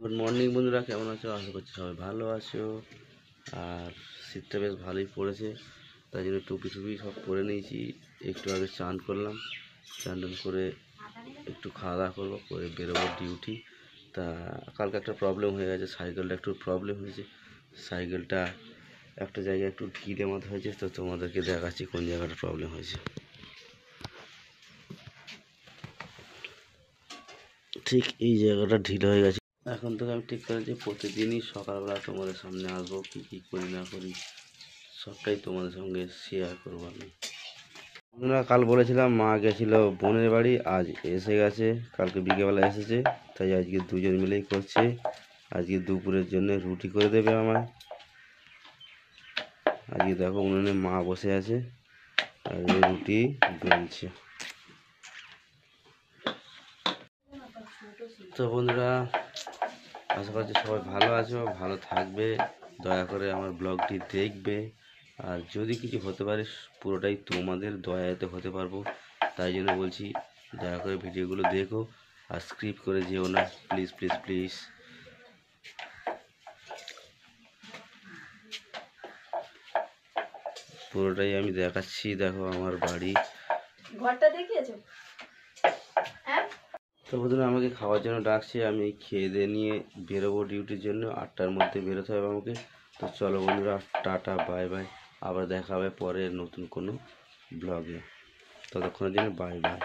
Good morning বন্ধুরা, কেমন আছো? আশা করছি সবাই ভালো আছো। আর শীতটা বেশ ভালোই পড়েছে, তাই জন্য টুপি টুপি সব পরে নিয়েছি। একটু আগে চান করলাম, চান টান করে একটু খাওয়া দাওয়া করবো, করে বেরোবো ডিউটি। তা কালকে একটা প্রবলেম হয়ে গেছে, সাইকেলটা একটু প্রবলেম হয়েছে। সাইকেলটা একটা জায়গায় একটু ঢিলে মতো হয়েছে, তো তোমাদেরকে দেখাচ্ছি কোন জায়গাটা প্রবলেম হয়েছে। ঠিক এই জায়গাটা ঢিলে হয়ে গেছে। এখন থেকে আমি ঠিক করেছি প্রতিদিনই সকালবেলা তোমাদের সামনে আসবো, কী কী করি না করি সবটাই তোমাদের সঙ্গে শেয়ার করবো আমি। বন্ধুরা, কাল বলেছিলাম মা গেছিলো বোনের বাড়ি, আজ এসে গেছে, কালকে বিকেলবেলা এসেছে, তাই আজকে দুজন মিলেই করছে। আজকে দুপুরের জন্য রুটি করে দেবে আমায়। আজকে দেখো উনুনে মা বসে আছে আর রুটি বেলছে। তো বন্ধুরা, আশা করছি সবাই ভালো আছো, ভালো থাকবে। দয়া করে আমার ব্লগটি দেখবে, আর যদি কিছু হতে পারে পুরোটাই তোমাদের দয়াতে হতে পারবো, তাই জন্য বলছি দয়া করে ভিডিওগুলো দেখো আর স্ক্রিপ্ট করে যেও না, প্লিজ প্লিজ প্লিজ। পুরোটাই আমি দেখাচ্ছি, দেখো আমার বাড়ি ঘরটা দেখিয়েছো। তো বন্ধুরা, আমাকে খাওয়ার জন্য ডাকছে, আমি খেয়ে দিয়ে নিয়ে বেরোবো ডিউটির জন্য। 8টার মধ্যে বেরোতে হবে আমাকে। তো চলো বন্ধুরা, টাটা বাই বাই, আবার দেখা হবে পরে নতুন কোনো ব্লগে। ততক্ষণের জন্য বাই বাই।